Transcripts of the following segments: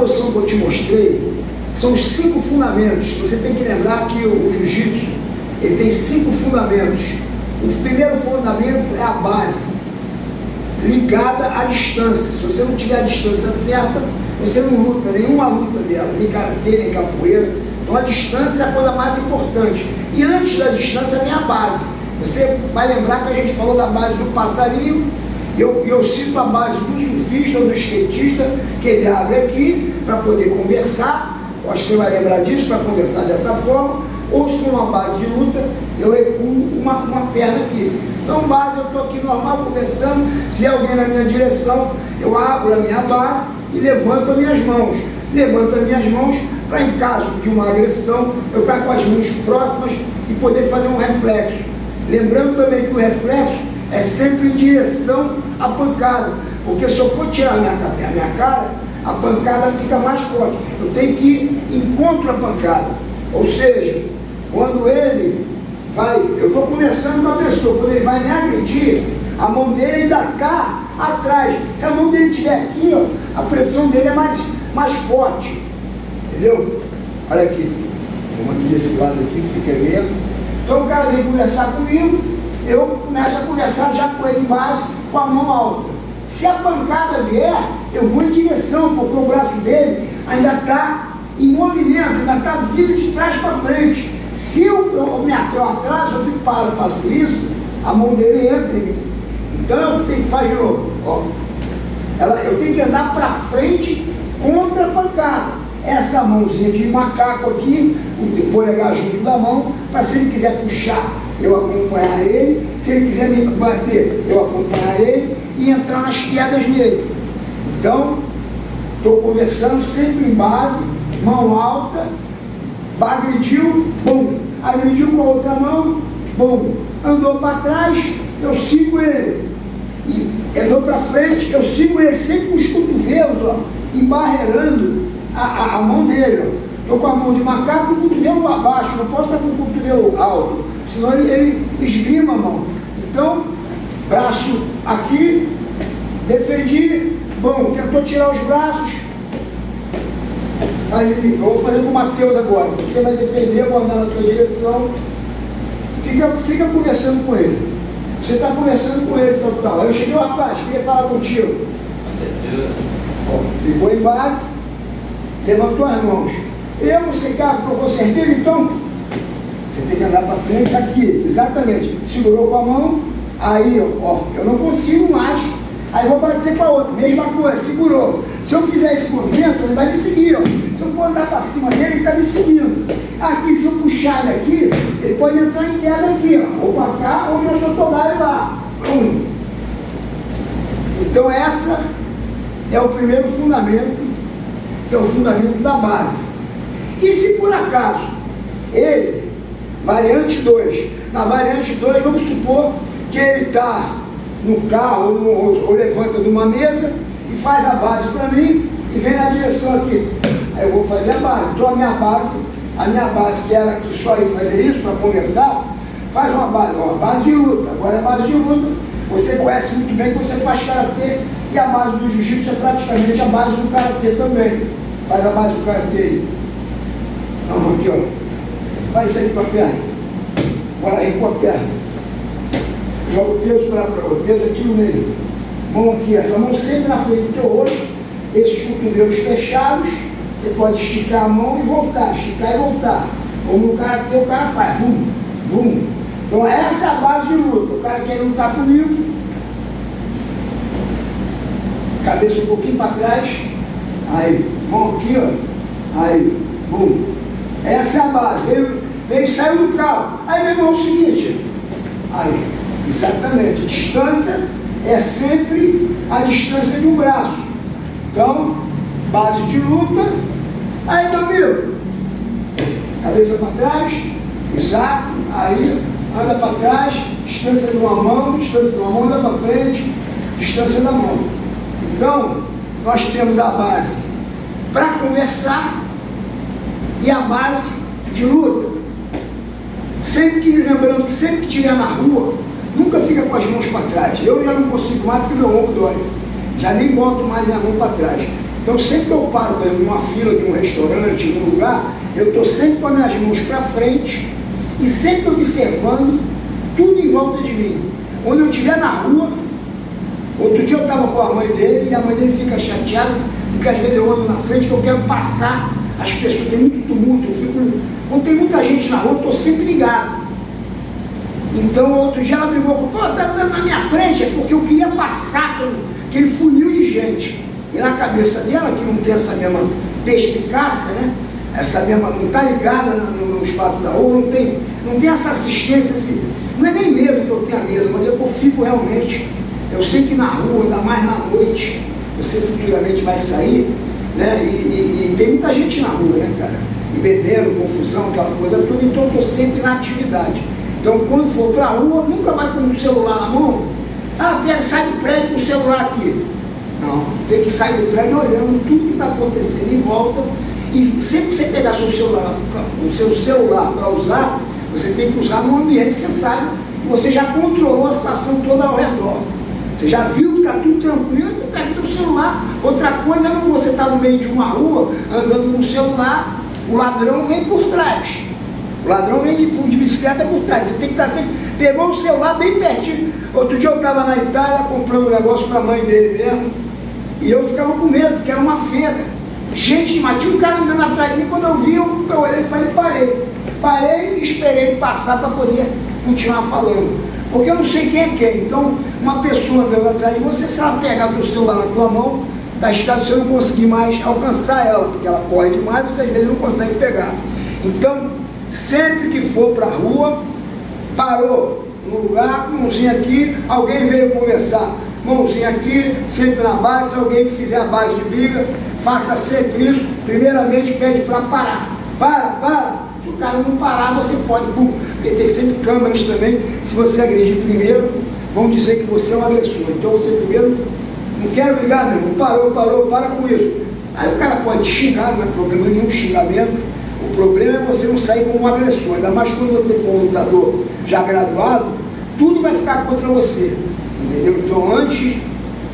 posição que eu te mostrei são os 5 fundamentos. Você tem que lembrar que o jiu-jitsu, ele tem 5 fundamentos. O primeiro fundamento é a base, ligada à distância. Se você não tiver a distância certa, você não luta, nenhuma luta dela, nem karatê, nem capoeira. Então a distância é a coisa mais importante. E antes da distância vem a base. Você vai lembrar que a gente falou da base do passarinho, e eu cito a base do surfista ou do skatista, que ele abre aqui para poder conversar. Eu acho que você vai lembrar disso, para conversar dessa forma. Ou se for uma base de luta, eu recuo uma perna aqui. Então, base, eu estou aqui normal, conversando. Se alguém na minha direção, eu abro a minha base e levanto as minhas mãos. Levanto as minhas mãos para, em caso de uma agressão, eu estar com as mãos próximas e poder fazer um reflexo. Lembrando também que o reflexo é sempre em direção à pancada, porque se eu for tirar a minha cara, a pancada fica mais forte. Eu tenho que ir em contra a pancada. Ou seja, quando ele vai, eu estou conversando com a pessoa, quando ele vai me agredir, a mão dele ainda cá atrás. Se a mão dele estiver aqui, ó, a pressão dele é mais forte. Entendeu? Olha aqui. Vamos aqui desse lado aqui, fica mesmo. Então o cara vem conversar comigo, eu começo a conversar já com ele embaixo, com a mão alta. Se a pancada vier, eu vou em direção, porque o braço dele ainda está em movimento, ainda está vindo de trás para frente. Se eu atraso, eu fico parado, faço isso, a mão dele entra em mim. Então eu tenho que fazer de novo. Ó. Eu tenho que andar para frente contra a pancada. Essa mãozinha de macaco aqui, o polegar junto da mão, para se ele quiser puxar, eu acompanhar ele. Se ele quiser me bater, eu acompanhar ele e entrar nas quedas nele. Então, estou conversando sempre em base, mão alta, agrediu, bum, agrediu com a outra mão, bum, andou para trás, eu sigo ele, e andou para frente, eu sigo ele sempre com os cotovelos, ó, embarreirando a mão dele. Estou com a mão de macaco e o cotovelo abaixo, não posso estar com o cotovelo alto, senão ele esgrima a mão. Então, braço aqui, defendi, bom, tentou tirar os braços, eu vou fazer com o Matheus agora. Você vai defender, eu vou andar na tua direção. Fica conversando com ele. Você está conversando com ele, tal. Aí eu cheguei, rapaz, queria falar contigo. Com certeza. Ó, ficou em base, levantou as mãos. Você quer que eu certeiro, então? Você tem que andar para frente aqui, exatamente. Segurou com a mão, aí, ó, eu não consigo mais. Aí vou bater com a outra, mesma coisa, segurou. Se eu fizer esse movimento, ele vai me seguir, ó. Se eu for andar para cima dele, ele está me seguindo. Aqui, se eu puxar ele aqui, ele pode entrar em queda aqui, ó. Ou para cá, ou eu só tomar ele lá. Então essa é o primeiro fundamento, que é o fundamento da base. E se por acaso ele, variante 2, na variante 2, vamos supor que ele está no carro ou levanta de uma mesa e faz a base para mim e vem na direção aqui. Aí eu vou fazer a base. Então a minha base que era aqui só ir fazer isso para conversar, faz uma base de luta. Agora a base de luta, você conhece muito bem que você faz karatê e a base do jiu-jitsu é praticamente a base do karatê também. Faz a base do karatê aí. Vamos aqui, ó. Faz isso aí com a perna. Agora aí com a perna. Joga o peso para o peso aqui no meio. Mão aqui, essa mão sempre na frente do teu rosto. Esses cotovelos fechados. Você pode esticar a mão e voltar, esticar e voltar. Como no karatê o cara faz. Vum, vum. Então essa é a base de luta. O cara quer lutar comigo. Cabeça um pouquinho para trás. Aí, mão aqui, ó. Aí, bum. Essa é a base. Veio, saiu do carro. Aí, meu irmão, é o seguinte. Aí, exatamente. Distância é sempre a distância de um braço. Então, base de luta. Aí, meu amigo. Cabeça para trás. Exato. Aí, anda para trás. Distância de uma mão. Distância de uma mão, anda para frente. Distância da mão. Então, nós temos a base para conversar e a base de luta. Lembrando que sempre que estiver na rua, nunca fica com as mãos para trás. Eu já não consigo mais porque meu ombro dói. Já nem boto mais minha mão para trás. Então, sempre que eu paro, por exemplo, numa fila de um restaurante, num lugar, eu estou sempre com as minhas mãos para frente e sempre observando tudo em volta de mim. Quando eu estiver na rua, outro dia eu estava com a mãe dele e a mãe dele fica chateada, porque às vezes eu ando na frente que eu quero passar as pessoas, tem muito tumulto, quando tem muita gente na rua, eu estou sempre ligado. Então, outro dia ela brigou com, pô, tá andando na minha frente, é porque eu queria passar aquele funil de gente. E na cabeça dela, que não tem essa mesma perspicácia, né? Essa mesma, não está ligada nos fatos da rua, não tem essa assistência, assim, não é nem medo que eu tenha medo, mas eu fico realmente, eu sei que na rua, ainda mais na noite, você futuramente vai sair, né? E tem muita gente na rua, né, cara? E bebendo, confusão, aquela coisa toda, então eu estou sempre na atividade. Então, quando for para a rua, nunca vai com o celular na mão. Ah, sai do prédio com o celular aqui. Não, tem que sair do prédio olhando tudo que está acontecendo em volta. E sempre que você pegar o seu celular para usar, você tem que usar num ambiente que você sabe que você já controlou a situação toda ao redor. Você já viu que está tudo tranquilo, tu pega o teu celular. Outra coisa é quando você está no meio de uma rua, andando com o celular, o ladrão vem por trás. O ladrão vem de bicicleta por trás. Você tem que estar sempre... Pegou o celular bem pertinho. Outro dia eu estava na Itália comprando um negócio para a mãe dele mesmo. E eu ficava com medo, porque era uma feira. Gente, mas tinha um cara andando atrás de mim. Quando eu vi, eu olhei para ele e parei. Parei e esperei ele passar para poder continuar falando. Porque eu não sei quem é quem. Então, uma pessoa andando atrás de você, se ela pegar o teu celular na tua mão, está estado você não conseguir mais alcançar ela, porque ela corre demais, você às vezes não consegue pegar. Então, sempre que for para a rua, parou no lugar, mãozinha aqui, alguém veio conversar, mãozinha aqui, sempre na base. Se alguém fizer a base de briga, faça sempre isso. Primeiramente pede para parar. Para. Se o cara não parar, você pode, porque tem sempre câmeras também. Se você agredir primeiro, vão dizer que você é um agressor. Então você primeiro, não quero brigar, meu irmão, parou, para com isso. Aí o cara pode xingar, não é problema nenhum xingamento. O problema é você não sair como um agressor, ainda mais quando você for um lutador já graduado, tudo vai ficar contra você, entendeu? Então, antes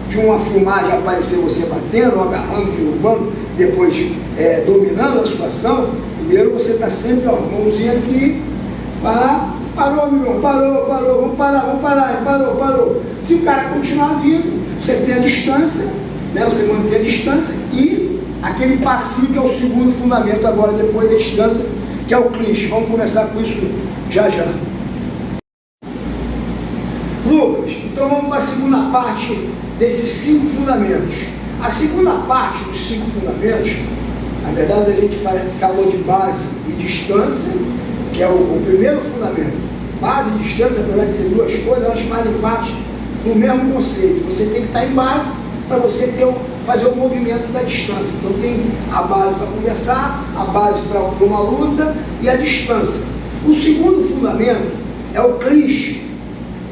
de uma filmagem aparecer você batendo, agarrando, derrubando, depois dominando a situação, primeiro você está sempre, ó, mãozinha aqui, parou, meu irmão, parou, vamos parar, parou. Se o cara continuar vindo, você tem a distância, né? Você mantém a distância e aquele passinho que é o segundo fundamento agora, depois da distância, que é o clinch. Vamos começar com isso já. Lucas, então vamos para a segunda parte desses 5 fundamentos. A segunda parte dos 5 fundamentos, na verdade a gente falou de base e distância, que é o primeiro fundamento. Base e distância, apesar de ser duas coisas, elas fazem parte do mesmo conceito. Você tem que estar em base para você fazer o movimento da distância. Então tem a base para conversar, a base para uma luta e a distância. O segundo fundamento é o clinch.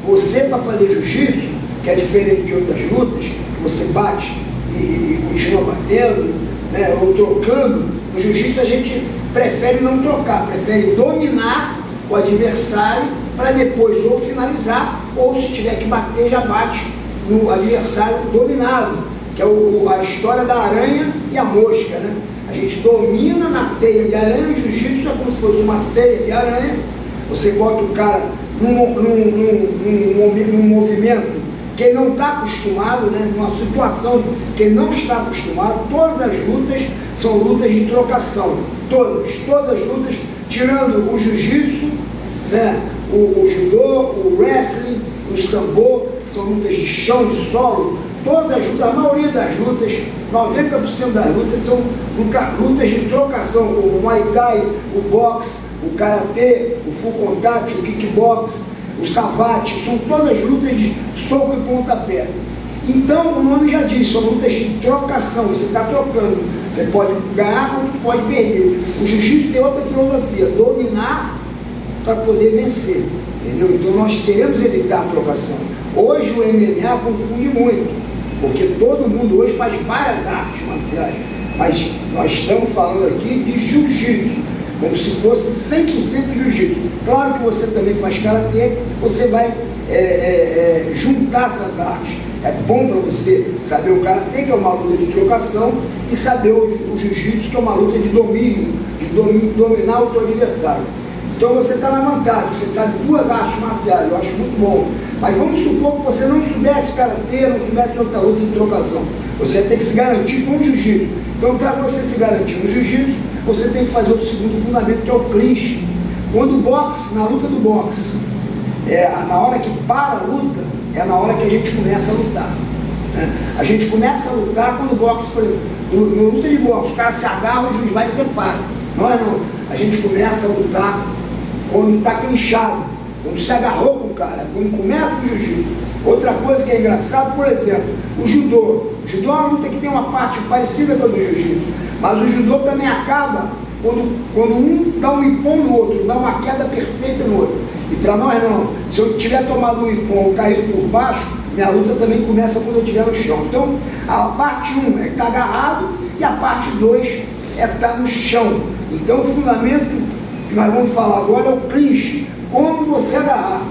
Você, para fazer jiu-jitsu, que é diferente de outras lutas, que você bate e continua batendo, né, ou trocando, no jiu-jitsu a gente prefere não trocar, prefere dominar o adversário para depois ou finalizar, ou se tiver que bater, já bate no adversário dominado, que é a história da aranha e a mosca, né? A gente domina na teia de aranha, o jiu-jitsu é como se fosse uma teia de aranha. Você bota o cara num movimento que ele não está acostumado, né? Numa situação que ele não está acostumado. Todas as lutas são lutas de trocação, todas as lutas, tirando o jiu-jitsu, né? O judô, o wrestling, o sambo, que são lutas de chão, de solo. Todas as lutas, a maioria das lutas, 90% das lutas são lutas de trocação, como o Muay Thai, o boxe, o karatê, o full contact, o kickbox, o savate, são todas lutas de soco e pontapé. Então o nome já diz, são lutas de trocação, você está trocando, você pode ganhar como pode perder. O jiu-jitsu tem outra filosofia, dominar para poder vencer, entendeu? Então nós queremos evitar a trocação. Hoje o MMA confunde muito, porque todo mundo hoje faz várias artes marciais, mas nós estamos falando aqui de jiu-jitsu, como se fosse 100% jiu-jitsu. Claro que você também faz karatê, você vai juntar essas artes. É bom para você saber o karatê, que é uma luta de trocação, e saber o jiu-jitsu, que é uma luta de domínio, de dominar o teu adversário. Então você está na vantagem, você sabe duas artes marciais, eu acho muito bom. Mas vamos supor que você não soubesse karatê, não soubesse outra luta de trocação. Você tem que se garantir com o jiu-jitsu. Então, para você se garantir no jiu-jitsu, você tem que fazer o segundo fundamento, que é o clinch. Quando o boxe, na luta do boxe, na hora que para a luta, é na hora que a gente começa a lutar. Né? A gente começa a lutar quando o boxe, por exemplo, no luta de boxe, o cara se agarra, o juiz vai e separa. Não. A gente começa a lutar quando está clinchado, quando se agarrou com o cara, quando começa o jiu-jitsu. Outra coisa que é engraçado, por exemplo, o judô. O judô é uma luta que tem uma parte parecida com a do jiu-jitsu, mas o judô também acaba quando um dá um ipom no outro, dá uma queda perfeita no outro. E para nós não. Se eu tiver tomado um ipom ou caído por baixo, minha luta também começa quando eu estiver no chão. Então, a parte 1 é estar agarrado e a parte 2 é estar no chão. Então, o fundamento que nós vamos falar agora é o clinch, como você agarrar.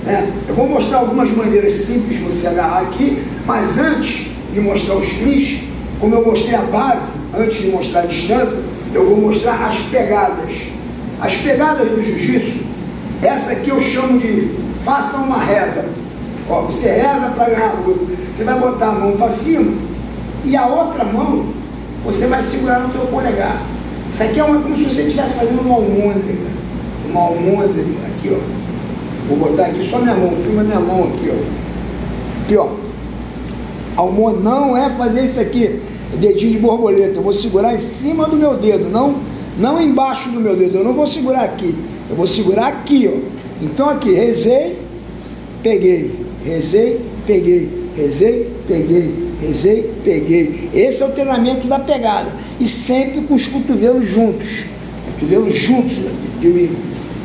Né? Eu vou mostrar algumas maneiras simples de você agarrar aqui, mas antes de mostrar os clinch, como eu mostrei a base, antes de mostrar a distância, eu vou mostrar as pegadas. As pegadas do jiu-jitsu, essa aqui eu chamo de faça uma reza. Ó, você reza para ganhar a luta. Você vai botar a mão para cima e a outra mão você vai segurar no teu polegar. Isso aqui é como se você estivesse fazendo uma almôndega. Uma almôndega, aqui ó. Vou botar aqui só minha mão, filma minha mão aqui ó. Aqui ó. Almôndega não é fazer isso aqui, é dedinho de borboleta. Eu vou segurar em cima do meu dedo, não embaixo do meu dedo. Eu não vou segurar aqui, eu vou segurar aqui ó. Então aqui, rezei, peguei, rezei, peguei, rezei, peguei, rezei, peguei. Esse é o treinamento da pegada. E sempre com os cotovelos juntos. Cotovelos juntos de mim.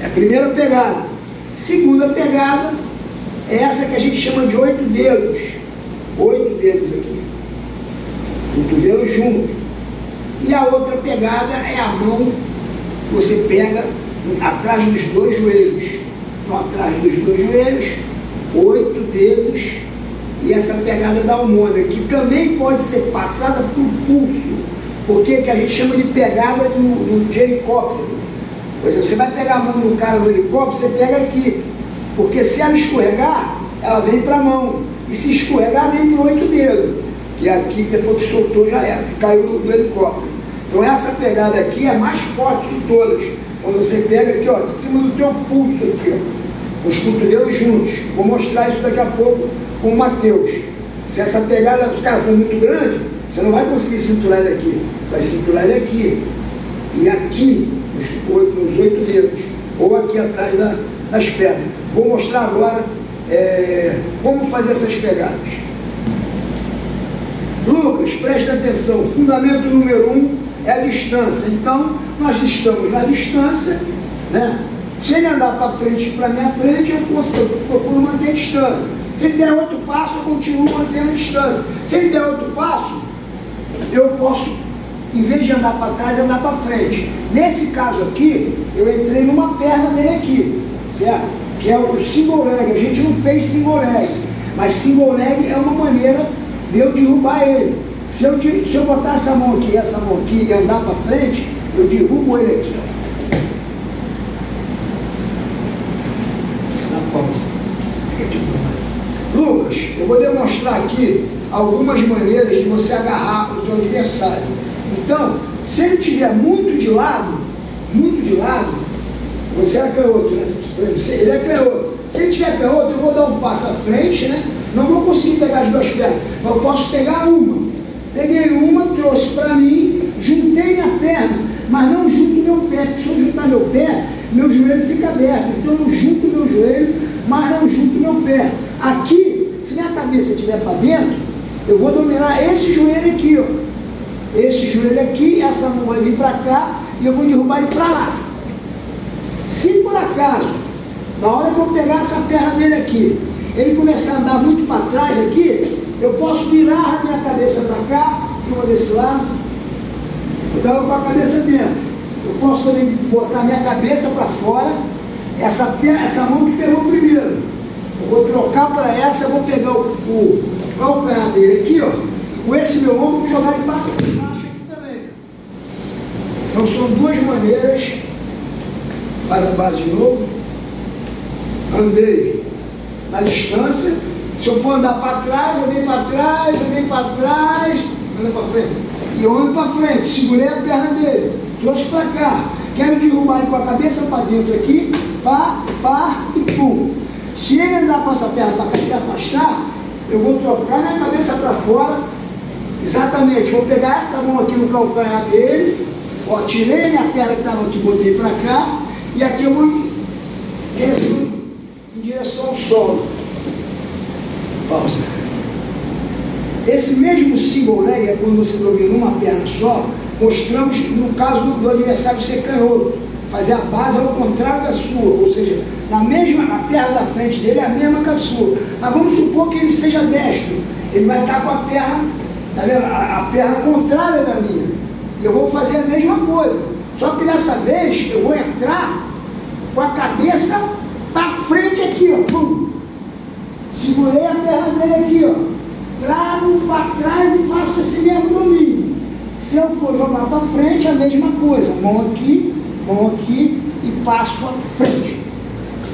É a primeira pegada. Segunda pegada é essa que a gente chama de 8 dedos. 8 dedos aqui. Cotovelos juntos. E a outra pegada é a mão que você pega atrás dos dois joelhos. Então, atrás dos dois joelhos, 8 dedos. E essa pegada da almôndega, que também pode ser passada por pulso, porque que a gente chama de pegada de helicóptero. Por exemplo, você vai pegar a mão do cara no helicóptero, você pega aqui, porque se ela escorregar, ela vem para a mão, e se escorregar, vem para 8 dedos, que aqui, depois que soltou, já era, que caiu do helicóptero. Então essa pegada aqui é a mais forte de todas, quando você pega aqui, ó, em cima do teu pulso aqui, ó, os cotovelos juntos. Vou mostrar isso daqui a pouco com o Matheus. Se essa pegada do cara for muito grande, você não vai conseguir cinturar ele aqui. Vai cinturar ele aqui. E aqui, nos 8 dedos. Ou aqui atrás das pernas. Vou mostrar agora como fazer essas pegadas. Lucas, presta atenção. Fundamento número 1 é a distância. Então, nós estamos na distância, né? Se ele andar para frente e para minha frente, eu procuro manter a distância. Se ele der outro passo, eu continuo mantendo a distância. Se ele der outro passo, eu posso, em vez de andar para trás, andar para frente. Nesse caso aqui, eu entrei numa perna dele aqui, certo? Que é o single leg. A gente não fez single leg, mas single leg é uma maneira de eu derrubar ele. Se eu botar essa mão aqui e andar para frente, eu derrubo ele aqui, ó. Lucas, eu vou demonstrar aqui algumas maneiras de você agarrar o teu adversário. Então, se ele estiver muito de lado, você é canhoto, né? Ele é canhoto. Se ele estiver canhoto, eu vou dar um passo à frente, né? Não vou conseguir pegar as duas pernas, mas eu posso pegar uma. Peguei uma, trouxe para mim, juntei minha perna, mas não junto meu pé, porque se eu juntar meu pé, meu joelho fica aberto. Então eu junto meu joelho, mas não junto meu pé. Aqui, se minha cabeça estiver para dentro, eu vou dominar esse joelho aqui, ó. Esse joelho aqui, essa mão vai vir para cá e eu vou derrubar ele para lá. Se por acaso, na hora que eu pegar essa perna dele aqui, ele começar a andar muito para trás aqui, eu posso virar a minha cabeça para cá, uma desse lado, eu dava com a cabeça dentro. Eu posso também botar a minha cabeça para fora, essa mão que pegou primeiro. Eu vou trocar para essa, eu vou pegar o calcanhar dele aqui, ó, e com esse meu ombro vou jogar ele para baixo aqui também. Então são duas maneiras. Faz a base de novo. Andei na distância. Se eu for andar para trás, andei para trás, andei para trás, anda para frente. E eu ando para frente, segurei a perna dele, trouxe para cá. Quero derrubar ele com a cabeça para dentro aqui, pá, pá e pum. Se ele andar com essa perna para cá e se afastar, eu vou trocar minha cabeça para fora. Exatamente, vou pegar essa mão aqui no calcanhar dele, ó, tirei minha perna que estava aqui, botei para cá, e aqui eu vou em direção ao solo. Pausa. Esse mesmo single leg é quando você domina uma perna só. Mostramos no caso do adversário ser canhoto, fazer a base ao contrário da sua, ou seja, na mesma, a perna da frente dele é a mesma que a sua. Mas vamos supor que ele seja destro, ele vai estar com a perna, tá vendo? A perna contrária da minha, e eu vou fazer a mesma coisa, só que dessa vez eu vou entrar com a cabeça para frente aqui, ó, pum. Segurei a perna dele aqui, ó, trago para trás e faço esse mesmo domínio. Se eu for jogar para frente, a mesma coisa, mão aqui e passo à frente.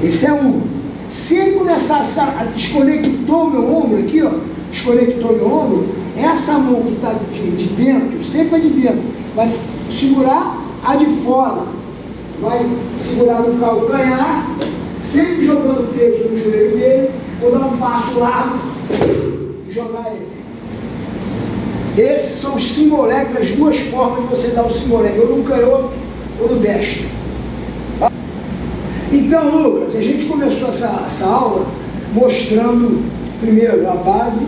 Esse é um. Se ele começar a desconectar o meu ombro aqui, ó, desconectou meu ombro, essa mão que está de dentro, sempre a de dentro, vai segurar a de fora, vai segurar no calcanhar, sempre jogando peso no joelho dele, vou dar um passo largo e jogar ele. Esses são os single leg, as duas formas de você dar o single leg, ou no canhoto ou no destro. Então, Lucas, a gente começou essa aula mostrando primeiro a base,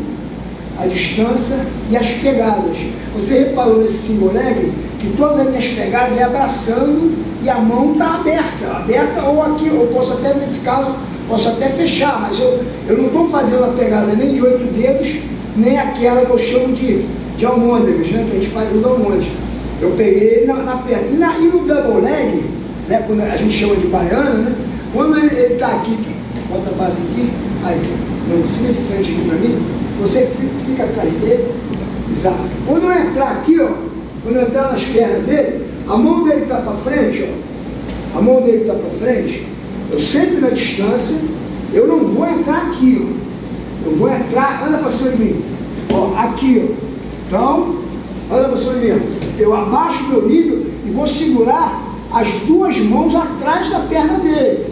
a distância e as pegadas. Você reparou nesse single leg que todas as minhas pegadas é abraçando e a mão está aberta ou aqui, eu posso até, nesse caso, posso até fechar, mas eu não estou fazendo a pegada nem de 8 dedos, nem aquela que eu chamo de almôndegas, né, que a gente faz as almôndegas. Eu peguei na perna. E no double leg, né, quando a gente chama de baiana, né, quando ele está aqui, bota a base aqui, aí, não fica de frente aqui para mim, você fica atrás dele, exato. Quando eu entrar aqui, ó, quando eu entrar nas pernas dele, a mão dele está para frente, ó, a mão dele está para frente, eu sempre na distância, eu não vou entrar aqui, ó, eu vou entrar, anda para cima de mim, ó, aqui, ó. Então, anda para cima de mim. Eu abaixo o meu nível e vou segurar as duas mãos atrás da perna dele.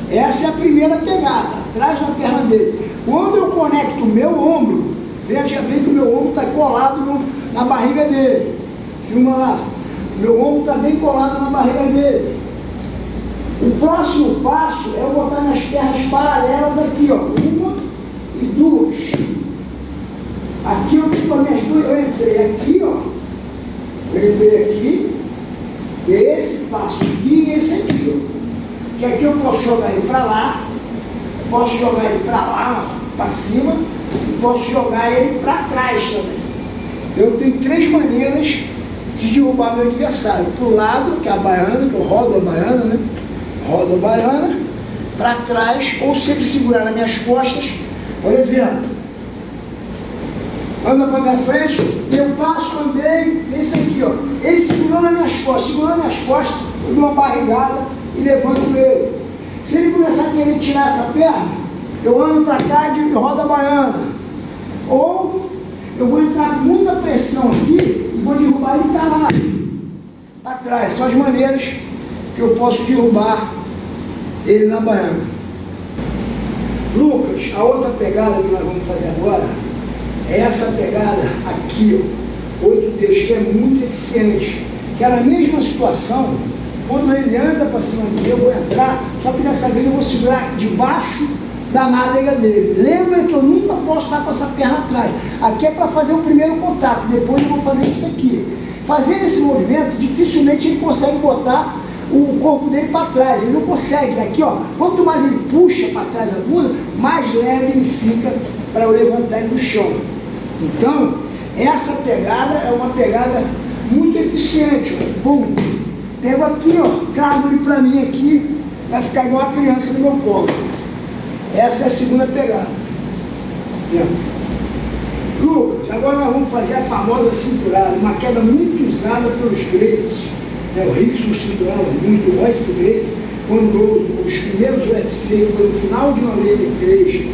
Essa é a primeira pegada, atrás da perna dele. Quando eu conecto o meu ombro, veja bem que o meu ombro está colado na barriga dele. Filma lá. Meu ombro está bem colado na barriga dele. O próximo passo é eu botar minhas pernas paralelas aqui, ó. Uma e duas. Aqui eu fico com as minhas duas, eu entrei aqui, ó. Eu entrei aqui, esse passo aqui e esse aqui, ó. Que aqui eu posso jogar ele para lá, posso jogar ele para lá, para cima, e posso jogar ele para trás também. Então eu tenho 3 maneiras de derrubar meu adversário. Para o lado, que é a baiana, que eu rodo a baiana, né? Rodo a baiana, para trás, ou se ele segurar nas minhas costas, por exemplo. Anda para minha frente, eu passo, andei, esse aqui, ó. Ele segurou nas minhas costas, eu dou uma barrigada e levanto ele. Se ele começar a querer tirar essa perna, eu ando para cá e rodo a baiana. Ou eu vou entrar com muita pressão aqui e vou derrubar ele para lá, para trás. São as maneiras que eu posso derrubar ele na baiana. Lucas, a outra pegada que nós vamos fazer agora é essa pegada aqui, ó, 8 dedos, que é muito eficiente, que é na mesma situação, quando ele anda para cima de mim, eu vou entrar, só que dessa vez eu vou segurar debaixo da nádega dele. Lembra que eu nunca posso estar com essa perna atrás. Aqui é para fazer o primeiro contato, depois eu vou fazer isso aqui. Fazendo esse movimento, dificilmente ele consegue botar o corpo dele para trás, ele não consegue. Aqui, ó, quanto mais ele puxa para trás a bunda, mais leve ele fica para eu levantar ele do chão. Então, essa pegada é uma pegada muito eficiente, ó. Bum. Pego aqui, ó, trago ele para mim aqui, vai ficar igual a criança no meu colo. Essa é a segunda pegada. Lucas, agora nós vamos fazer a famosa cinturada, uma queda muito usada pelos Gracies. O Rickson cinturava muito, o Royce Gracie, quando os primeiros UFC, foi no final de 93,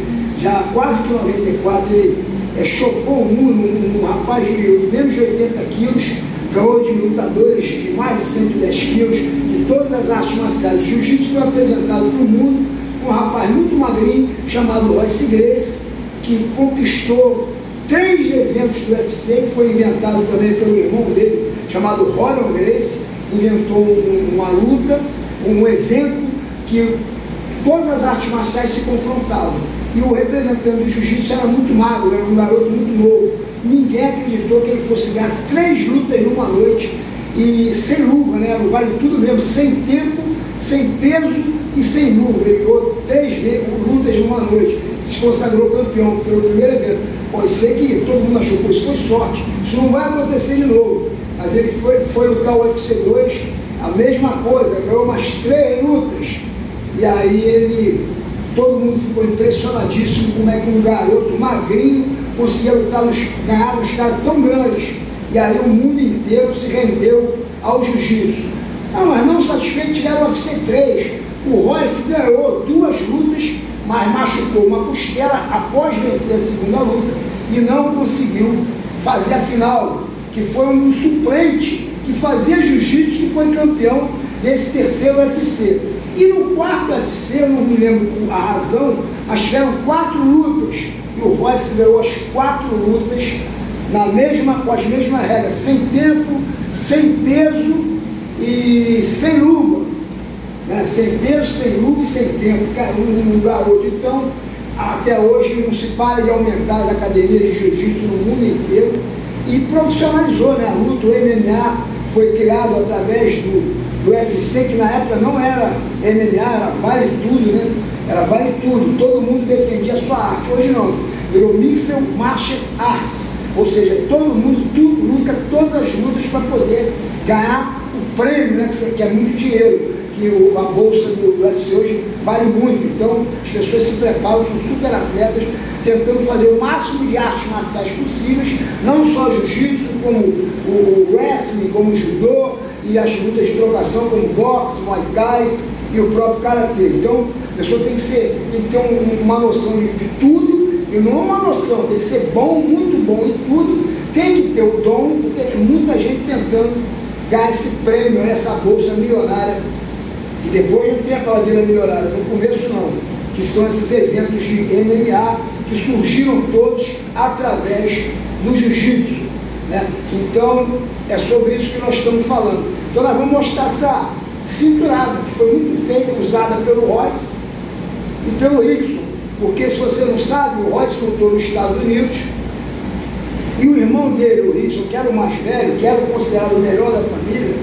já quase que 94, ele chocou o mundo, um rapaz de menos de 80 quilos, ganhou de lutadores de mais de 110 quilos, de todas as artes marciais. O jiu-jitsu foi apresentado para o mundo, um rapaz muito magrinho, chamado Royce Gracie, que conquistou 3 eventos do UFC, que foi inventado também pelo irmão dele, chamado Roland Gracie, inventou uma luta, um evento que todas as artes marciais se confrontavam. E o representante do jiu-jitsu era muito magro, era um garoto muito novo. Ninguém acreditou que ele fosse ganhar 3 lutas numa noite, e sem luva, né? Vale tudo mesmo, sem tempo, sem peso e sem luva. Ele ganhou 3 lutas numa noite, se consagrou campeão pelo primeiro evento. Pode ser que todo mundo achou que isso foi sorte, isso não vai acontecer de novo. Mas ele foi lutar o UFC 2, a mesma coisa, ganhou umas 3 lutas. E aí todo mundo ficou impressionadíssimo como é que um garoto magrinho conseguia lutar, ganhar uns caras tão grandes. E aí o mundo inteiro se rendeu ao jiu-jitsu. Não, mas não satisfeito, tiveram o UFC 3. O Royce ganhou 2 lutas, mas machucou uma costela após vencer a segunda luta e não conseguiu fazer a final, que foi um suplente que fazia jiu-jitsu, que foi campeão desse terceiro UFC. E no quarto UFC, eu não me lembro a razão, mas tiveram 4 lutas, e o Royce ganhou as 4 lutas com as mesmas regras, sem tempo, sem peso e sem luva, né? Sem peso, sem luva e sem tempo. Um garoto, então, até hoje não se para de aumentar as academias de jiu-jitsu no mundo inteiro, e profissionalizou, né, a luta. O MMA foi criado através do UFC, que na época não era MMA, era vale tudo, né? Era vale tudo, todo mundo defendia a sua arte. Hoje não, virou Mixed Martial Arts, ou seja, todo mundo luta todas as lutas para poder ganhar o prêmio, né, que é muito dinheiro, que a bolsa do UFC hoje vale muito. Então as pessoas se preparam, são super atletas, tentando fazer o máximo de artes marciais possíveis, não só jiu-jitsu, como o wrestling, como o judô, e as lutas de trocação, como boxe, muay thai e o próprio karatê. Então a pessoa tem que ter uma noção de tudo, e não uma noção, tem que ser bom, muito bom em tudo, tem que ter o dom, porque tem muita gente tentando ganhar esse prêmio, essa bolsa milionária, que depois do tempo ela vira milionária, no começo não, que são esses eventos de MMA que surgiram todos através do jiu-jitsu, né? Então é sobre isso que nós estamos falando. Então nós vamos mostrar essa cinturada, que foi muito feita, usada pelo Royce e pelo Rickson, porque se você não sabe, o Royce lutou nos Estados Unidos, e o irmão dele, o Rickson, que era o mais velho, que era considerado o melhor da família,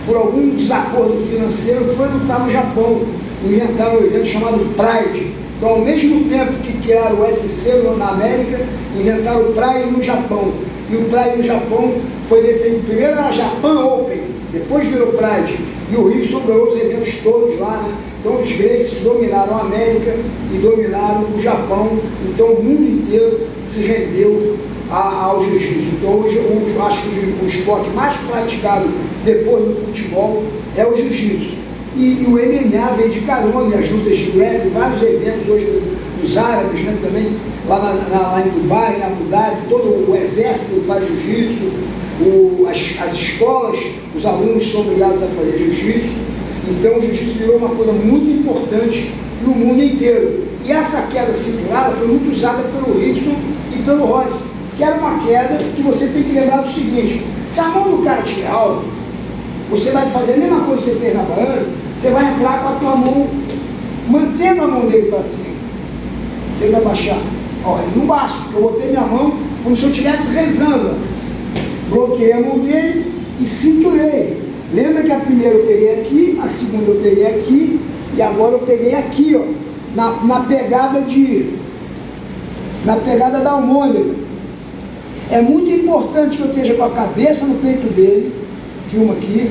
por algum desacordo financeiro, foi lutar no Japão. Inventaram um evento chamado Pride. Então, ao mesmo tempo que criaram o UFC na América, inventaram o Pride no Japão. E o Pride no Japão foi defendido, primeiro era Japan Open, depois virou Pride. E o Rickson ganhou os eventos todos lá, né? Então os Gracies dominaram a América e dominaram o Japão. Então o mundo inteiro se rendeu ao jiu-jitsu. Então hoje eu acho que o esporte mais praticado depois do futebol é o jiu-jitsu. E o MMA veio de carona, e as lutas de grappling, vários eventos hoje dos árabes, né, também, lá em Dubai, em Abu Dhabi, todo o exército faz jiu-jitsu, as escolas, os alunos são obrigados a fazer jiu-jitsu. Então o jiu-jitsu virou uma coisa muito importante no mundo inteiro. E essa queda cinturada foi muito usada pelo Rickson e pelo Royce, que era uma queda que você tem que lembrar do seguinte: se a mão do cara estiver alta, você vai fazer a mesma coisa que você fez na baiana, você vai entrar com a tua mão, mantendo a mão dele para cima, tenta baixar. Olha, não baixa, porque eu botei minha mão como se eu estivesse rezando. Bloqueei a mão dele e cinturei. Lembra que a primeira eu peguei aqui, a segunda eu peguei aqui, e agora eu peguei aqui, ó, na pegada da almôndega. É muito importante que eu esteja com a cabeça no peito dele, filma aqui,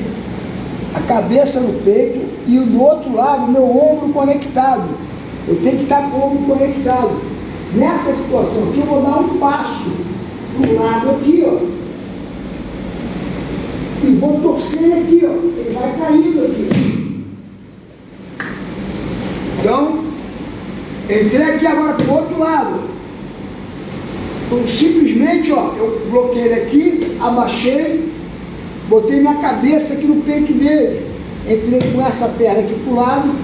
a cabeça no peito, e do outro lado o meu ombro conectado. Eu tenho que estar com o ombro conectado. Nessa situação aqui, eu vou dar um passo para o lado aqui, ó. E vou torcer ele aqui, ó. Ele vai caindo aqui. Então, entrei aqui agora para o outro lado. Então, simplesmente, ó, eu bloqueei ele aqui, abaixei, botei minha cabeça aqui no peito dele. Entrei com essa perna aqui para o lado,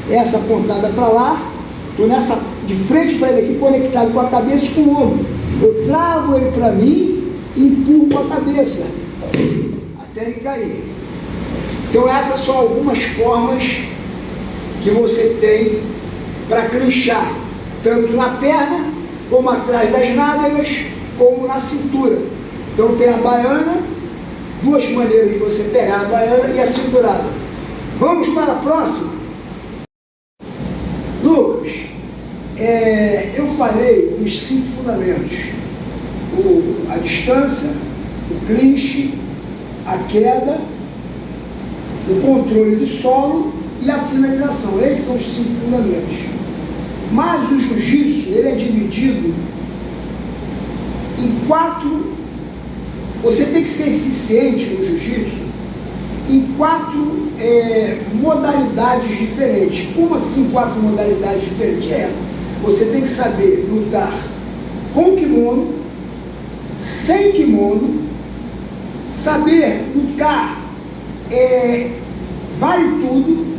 essa apontada para lá. Estou nessa, de frente para ele aqui, conectado com a cabeça e com o ombro. Eu trago ele para mim e empurro com a cabeça, até ele cair. Então essas são algumas formas que você tem para clinchar, tanto na perna, como atrás das nádegas, como na cintura. Então tem a baiana, duas maneiras de você pegar a baiana e a cinturada. Vamos para a próxima? Lucas, eu falei dos 5 fundamentos: a distância, o clinch, a queda, o controle de solo e a finalização. Esses são os 5 fundamentos. Mas o jiu-jitsu, ele é dividido em 4. Você tem que ser eficiente no jiu-jitsu em 4 modalidades diferentes. Como assim 4 modalidades diferentes? Você tem que saber lutar com kimono, sem kimono, saber lutar vale tudo.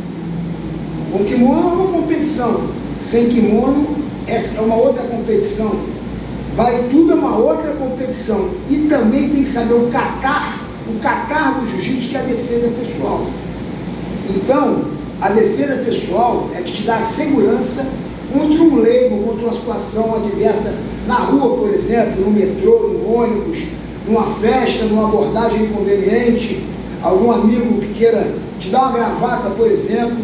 Com kimono é uma competição, sem kimono é uma outra competição. Vale tudo é uma outra competição. E também tem que saber o cacar do jiu-jitsu, que é a defesa pessoal. Então, a defesa pessoal é que te dá segurança contra um leigo, contra uma situação adversa na rua, por exemplo, no metrô, no ônibus, numa festa, numa abordagem inconveniente, algum amigo que queira te dar uma gravata, por exemplo.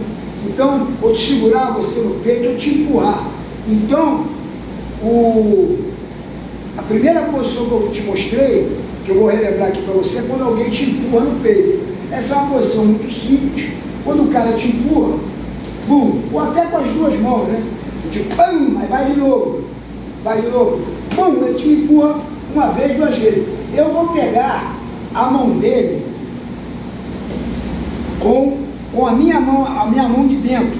Então, ou te segurar você no peito, ou te empurrar. Então, a primeira posição que eu te mostrei, que eu vou relembrar aqui para você, é quando alguém te empurra no peito. Essa é uma posição muito simples. Quando o cara te empurra, bum, ou até com as duas mãos, né? Tipo, pam, aí vai de novo, bum, ele te empurra uma vez, 2 vezes. Eu vou pegar a mão dele com a minha mão de dentro.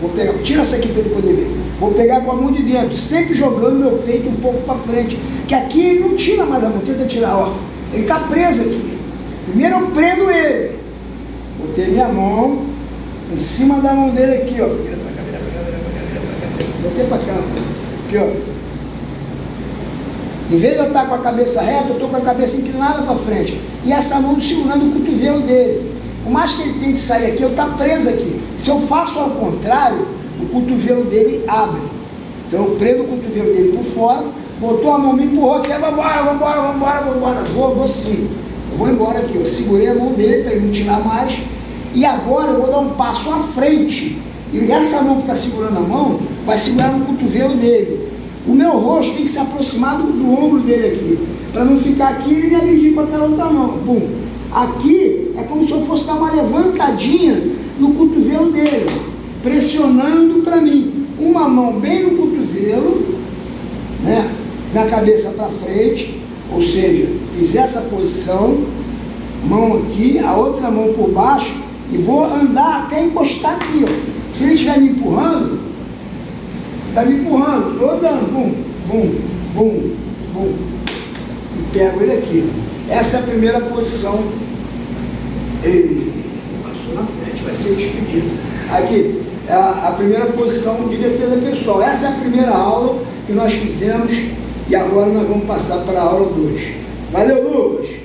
Vou pegar, tira essa aqui para ele poder ver. Vou pegar com a mão de dentro, sempre jogando meu peito um pouco para frente. Que aqui ele não tira mais a mão, tenta tirar, ó. Ele está preso aqui. Primeiro eu prendo ele. Botei minha mão em cima da mão dele aqui, ó. Vira pra cá, vira pra cá. Você pra cá. Aqui, ó. Em vez de eu estar com a cabeça reta, eu estou com a cabeça inclinada para frente. E essa mão segurando o cotovelo dele. Por mais que ele tente sair aqui, eu estou preso aqui. Se eu faço ao contrário, o cotovelo dele abre. Então eu prendo o cotovelo dele por fora, botou a mão, me empurrou aqui, vambora. Vou sim. Eu vou embora aqui. Eu segurei a mão dele para ele não tirar mais. E agora eu vou dar um passo à frente. E essa mão que está segurando a mão vai segurar no cotovelo dele. O meu rosto tem que se aproximar do ombro dele aqui, para não ficar aqui e me agredir com aquela outra mão. Bum. Aqui é como se eu fosse dar uma levantadinha no cotovelo dele, pressionando para mim. Uma mão bem no cotovelo, né? Minha cabeça para frente, ou seja, fiz essa posição, mão aqui, a outra mão por baixo, e vou andar até encostar aqui, ó. Se ele estiver me empurrando, está me empurrando, estou andando, bum, e pego ele aqui. Essa é a primeira posição. Passou na frente, vai ser despedido. Aqui, a primeira posição de defesa pessoal. Essa é a primeira aula que nós fizemos e agora nós vamos passar para a aula 2. Valeu, Lucas!